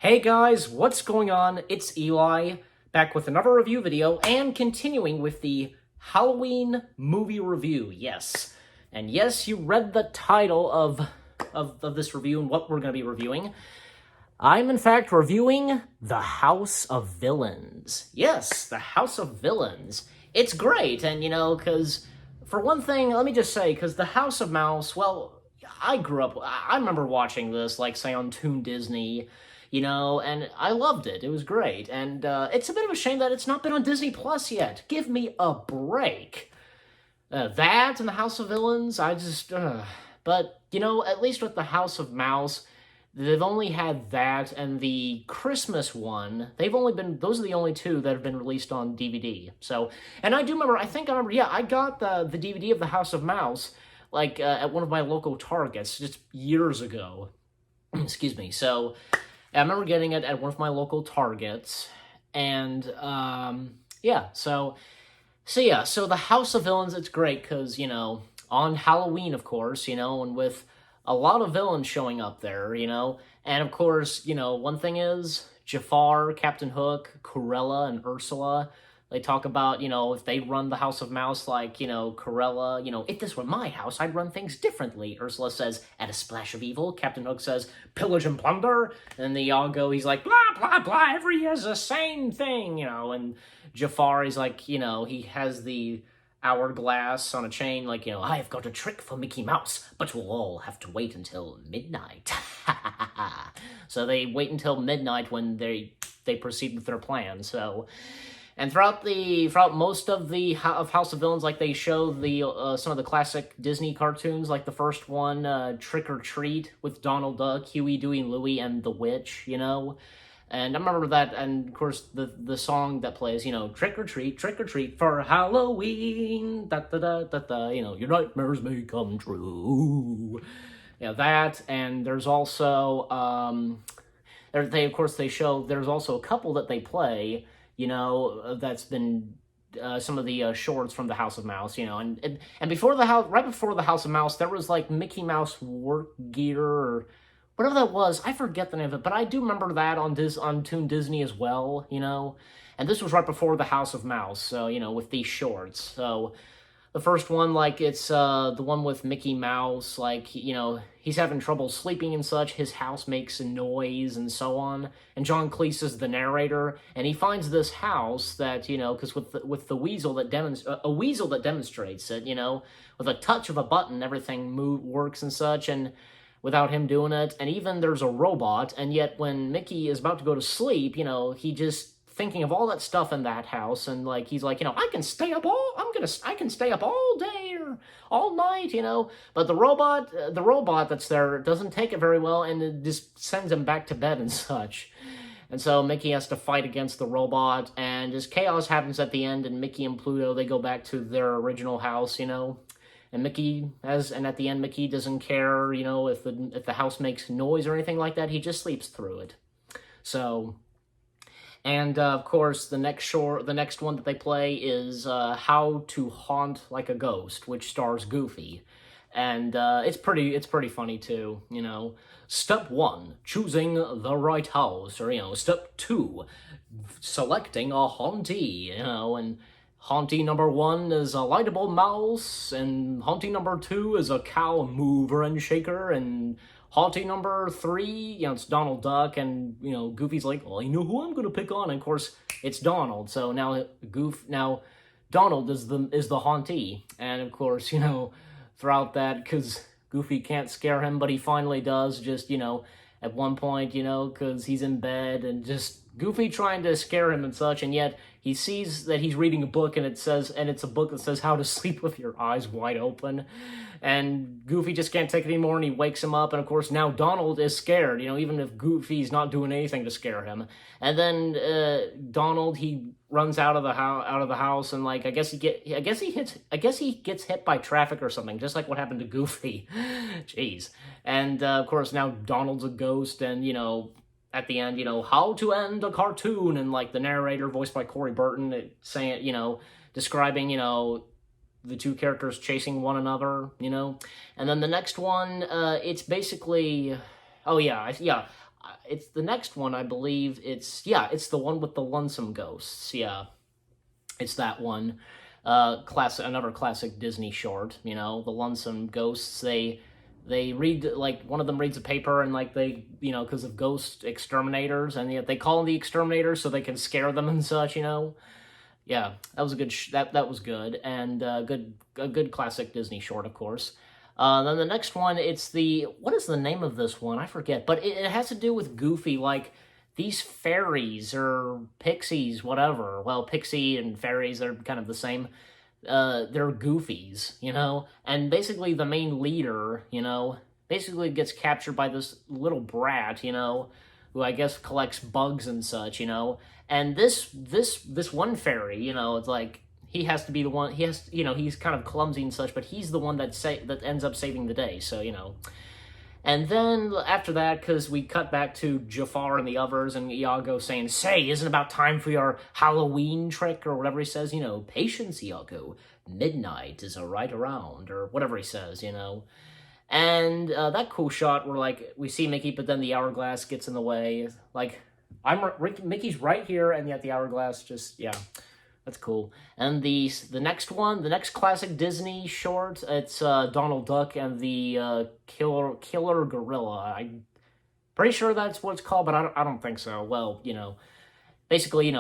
Hey guys, what's going on? It's Eli, back with another review video, and continuing with the Halloween movie review, yes. And yes, you read the title of this review and what we're going to be reviewing. I'm, in fact, reviewing The House of Villains. Yes, The House of Villains. It's great, and, because, for one thing, let me just say, because The House of Mouse, well, I remember watching this, say, on Toon Disney, and I loved it. It was great, and it's a bit of a shame that it's not been on Disney Plus yet. Give me a break. That and The House of Villains, but, at least with The House of Mouse, they've only had that and the Christmas one. Those are the only two that have been released on DVD. So, and I remember, yeah, I got the DVD of The House of Mouse, at one of my local Targets just years ago. Excuse me. So, I remember getting it at one of my local Targets, and, yeah, so The House of Villains, it's great, because, on Halloween, of course, and with a lot of villains showing up there, and of course, one thing is, Jafar, Captain Hook, Cruella, and Ursula, they talk about, if they run the House of Mouse like, Cruella, if this were my house, I'd run things differently. Ursula says, at a splash of evil. Captain Hook says, pillage and plunder. And they all go, he's like, blah, blah, blah, every year's the same thing, and Jafar is like, he has the hourglass on a chain, I've got a trick for Mickey Mouse, but we'll all have to wait until midnight. So they wait until midnight when they proceed with their plan, so... And throughout most of House of Villains, they show some of the classic Disney cartoons, like the first one, Trick or Treat, with Donald Duck, Huey, Dewey, and Louie, and the Witch, And I remember that, and of course the song that plays, Trick or treat for Halloween, da da da da da, your nightmares may come true. That, and there's also they show there's also a couple that they play. That's been some of the shorts from the House of Mouse, and before right before the House of Mouse, there was Mickey Mouse work gear or whatever that was. I forget the name of it, but I do remember that on Toon Disney as well, and this was right before the House of Mouse, so with these shorts. So the first one, it's the one with Mickey Mouse, he's having trouble sleeping and such, his house makes a noise and so on, and John Cleese is the narrator, and he finds this house that, because with the weasel that a weasel that demonstrates it, with a touch of a button, everything works and such, and without him doing it, and even there's a robot, and yet when Mickey is about to go to sleep, he just thinking of all that stuff in that house, and he's like, I can stay up all day or all night, but the robot that's there doesn't take it very well, and it just sends him back to bed and such. And so Mickey has to fight against the robot, and just chaos happens at the end, and Mickey and Pluto, they go back to their original house, and at the end, Mickey doesn't care, if the house makes noise or anything like that, he just sleeps through it. So, and of course, the next one that they play is How to Haunt Like a Ghost, which stars Goofy, and it's pretty funny too. Step 1, choosing the right house, or step 2, selecting a hauntee, and hauntee number 1 is a lightable mouse, and hauntee number 2 is a cow mover and shaker, and hauntee number 3, it's Donald Duck, and, Goofy's like, well, I know who I'm going to pick on, and of course, it's Donald, so now Donald is the hauntee, and of course, throughout that, because Goofy can't scare him, but he finally does, just, at one point, because he's in bed, and just Goofy trying to scare him and such, and yet he sees that he's reading a book, and it's a book that says How to Sleep with Your Eyes Wide Open, and Goofy just can't take it anymore, and he wakes him up, and of course now Donald is scared, even if Goofy's not doing anything to scare him, and then Donald, he runs out of the house, and I guess he gets hit by traffic or something, just like what happened to Goofy. Jeez. And of course now Donald's a ghost, and at the end, how to end a cartoon, and the narrator voiced by Corey Burton saying, describing, the two characters chasing one another, and then the next one, it's basically, it's the next one, I believe. It's the one with the lonesome ghosts. Yeah, it's that one. Another classic Disney short. The lonesome ghosts. They read, like, one of them reads a paper, and like because of ghost exterminators, and yet they call them the exterminators so they can scare them and such. Yeah, that was a good that was good, and a good classic Disney short, of course. Then the next one, what is the name of this one? I forget, but it has to do with Goofy, like these fairies or pixies, whatever. Well, pixie and fairies, they're kind of the same. They're goofies, and basically the main leader, basically gets captured by this little brat, who I guess collects bugs and such, and this one fairy, it's like he has to be the one. He's kind of clumsy and such, but he's the one that ends up saving the day. So And then after that, because we cut back to Jafar and the others, and Iago saying, "Say, isn't it about time for your Halloween trick?" or whatever he says. Patience, Iago. Midnight is right around, or whatever he says. And that cool shot where like we see Mickey, but then the hourglass gets in the way. Like Mickey's right here, and yet the hourglass just That's cool. And the next one, the next classic Disney short, it's Donald Duck and the killer gorilla. I'm pretty sure that's what it's called, but I don't think so. Well, basically,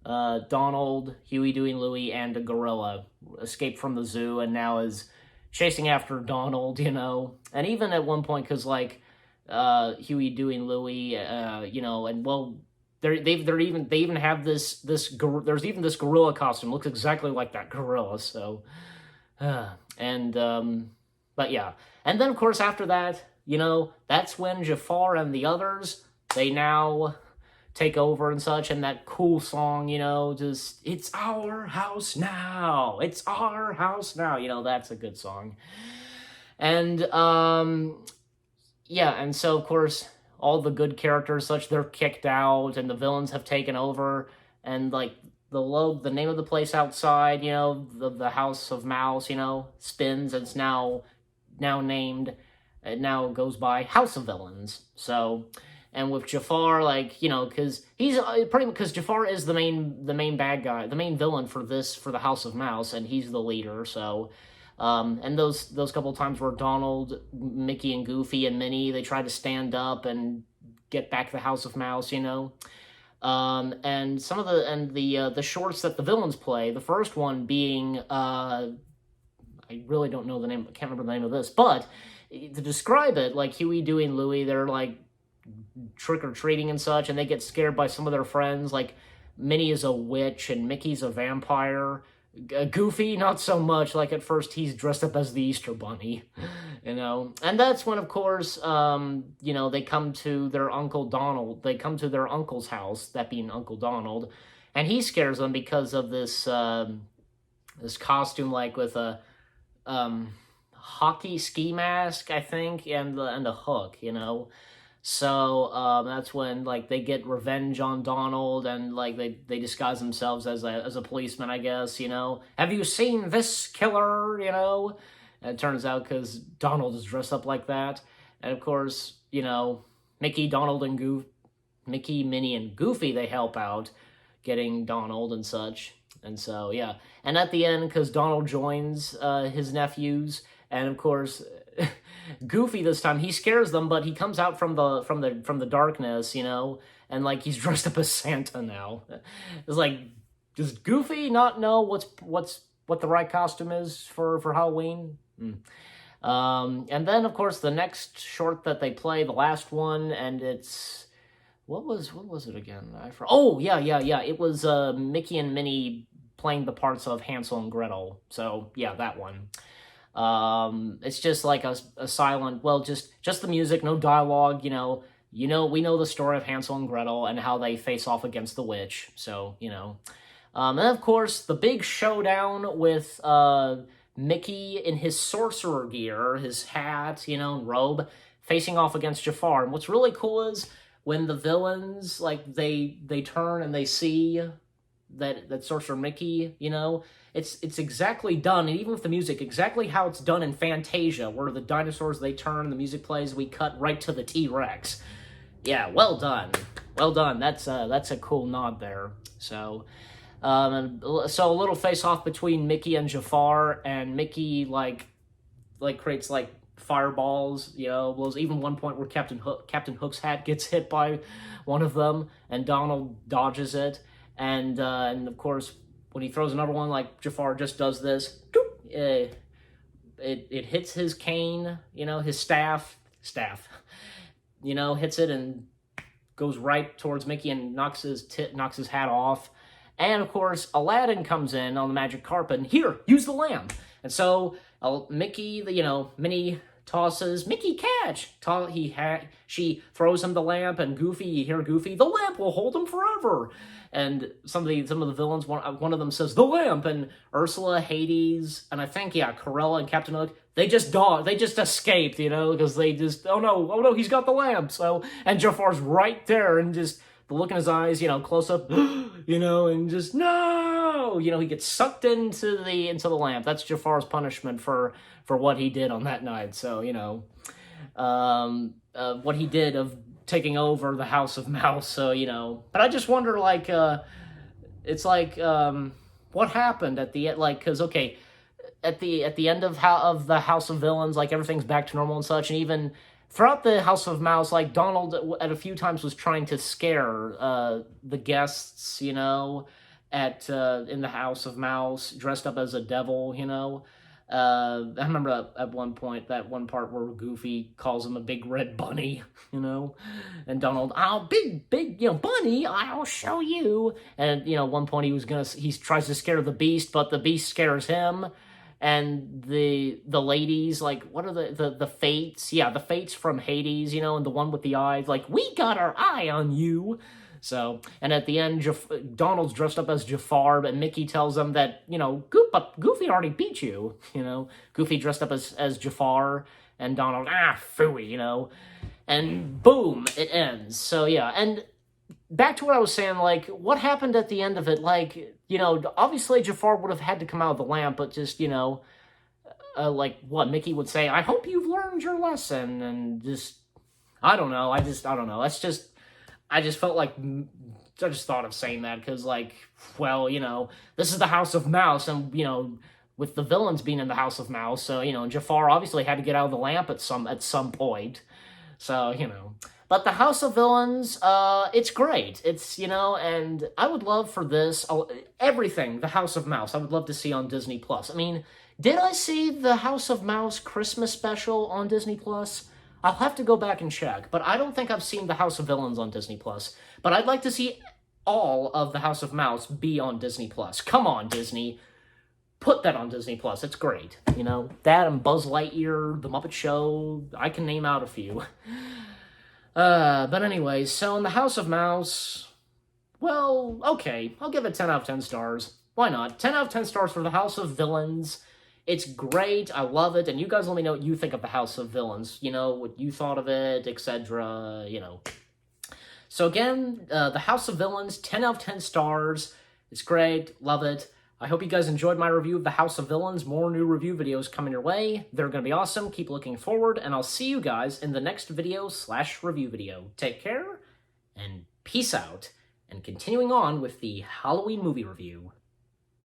Donald, Huey, Dewey, and Louie, and a gorilla escaped from the zoo and now is chasing after Donald. And even at one point, because like Huey, Dewey, and Louie, and well. They even have this there's even this gorilla costume, looks exactly like that gorilla. So, but yeah, and then of course after that, that's when Jafar and the others, they now take over and such, and that cool song, just it's our house now, it's our house now. That's a good song, and yeah, and so of course. All the good characters, such, they're kicked out, and the villains have taken over, and like the name of the place outside, the House of Mouse, spins, and it's now named, it now goes by House of Villains. So, and with Jafar, like because he's because Jafar is the main bad guy, the main villain for the House of Mouse, and he's the leader. So. And those couple of times where Donald, Mickey, and Goofy and Minnie, they try to stand up and get back the House of Mouse, and some of the shorts that the villains play. The first one being I really don't know the name. I can't remember the name of this, but to describe it, like Huey, Dewey, and Louie, they're like trick or treating and such, and they get scared by some of their friends. Like Minnie is a witch and Mickey's a vampire. Goofy, not so much. Like at first, he's dressed up as the Easter Bunny, And that's when, of course, they come to their Uncle Donald. They come to their uncle's house, that being Uncle Donald, and he scares them because of this this costume, like with a hockey ski mask, I think, and a hook, So that's when like they get revenge on Donald, and like they disguise themselves as a policeman, I guess. Have you seen this killer? And it turns out because Donald is dressed up like that, and of course Mickey, Minnie, and Goofy, they help out getting Donald and such, and so yeah, and at the end, because Donald joins his nephews, and of course. Goofy this time, he scares them, but he comes out from the darkness, and like he's dressed up as Santa now. It's like, does Goofy not know what the right costume is for Halloween? And then of course the next short that they play, the last one, and it's what was it again? Oh yeah, it was Mickey and Minnie playing the parts of Hansel and Gretel. So yeah, that one. It's just like a silent, well, just the music, no dialogue, we know the story of Hansel and Gretel and how they face off against the witch. So, and of course the big showdown with, Mickey in his sorcerer gear, his hat, robe, facing off against Jafar. And what's really cool is when the villains, like, they turn and they see that Sorcerer Mickey, it's exactly done, and even with the music, exactly how it's done in Fantasia, where the dinosaurs, they turn, the music plays, we cut right to the T-Rex. Yeah, well done. Well done. That's a cool nod there. So, so a little face-off between Mickey and Jafar, and Mickey, like creates, like, fireballs, you know, there's even one point where Captain Hook's hat gets hit by one of them, and Donald dodges it, and of course, when he throws another one, like, Jafar just does this, it hits his cane, you know, his staff, you know, hits it and goes right towards Mickey and knocks his hat off. And of course, Aladdin comes in on the magic carpet and, here, use the lamp. And so Mickey, Minnie tosses, Mickey, catch. She throws him the lamp, and Goofy, you hear Goofy, the lamp will hold him forever. And some of the villains, one of them says, the lamp, and Ursula, Hades, and I think, Corella and Captain Hook, they just escaped, you know, because they just, oh no, he's got the lamp. So, and Jafar's right there, and just the look in his eyes, you know, close up, you know, and just, no, you know, he gets sucked into the lamp. That's Jafar's punishment for what he did on that night. So, you know, what he did of taking over the House of Mouse. So, you know, but I just wonder, like, it's like, what happened at the end, like, because, okay, at the end of the House of Villains, like, everything's back to normal and such, and even throughout the House of Mouse, like, Donald at a few times was trying to scare the guests, you know, in the House of Mouse, dressed up as a devil, you know. I remember at one point, that one part where Goofy calls him a big red bunny, you know, and Donald, oh, big, you know, bunny, I'll show you. And, you know, at one point he tries to scare the Beast, but the Beast scares him. And the ladies, like, what are the Fates? Yeah, the Fates from Hades, you know, and the one with the eyes, like, we got our eye on you. So, and at the end, Donald's dressed up as Jafar, but Mickey tells him that, you know, Goofy already beat you, you know. Goofy dressed up as Jafar, and Donald, phooey, you know. And boom, it ends. So, yeah, and back to what I was saying, like, what happened at the end of it, like, you know, obviously Jafar would have had to come out of the lamp, but just, you know, like, what, Mickey would say, I hope you've learned your lesson, and just, I don't know, that's just, I just felt like, I just thought of saying that, because, like, well, you know, this is the House of Mouse, and, you know, with the villains being in the House of Mouse, so, you know, Jafar obviously had to get out of the lamp at some point, so, you know. But the House of Villains, it's great. It's, you know, and I would love for this, everything, the House of Mouse, I would love to see on Disney+. I mean, did I see the House of Mouse Christmas special on Disney+? I'll have to go back and check, but I don't think I've seen the House of Villains on Disney+. But I'd like to see all of the House of Mouse be on Disney+. Come on, Disney. Put that on Disney+. It's great. You know, that and Buzz Lightyear, The Muppet Show, I can name out a few. But anyways, so in the House of Mouse, well, okay, I'll give it 10 out of 10 stars. Why not? 10 out of 10 stars for the House of Villains. It's great, I love it, and you guys let me know what you think of the House of Villains, you know, what you thought of it, etc., you know. So again, the House of Villains, 10 out of 10 stars. It's great, love it. I hope you guys enjoyed my review of the House of Villains. More new review videos coming your way. They're going to be awesome. Keep looking forward, and I'll see you guys in the next video/review video. Take care, and peace out. And continuing on with the Halloween movie review.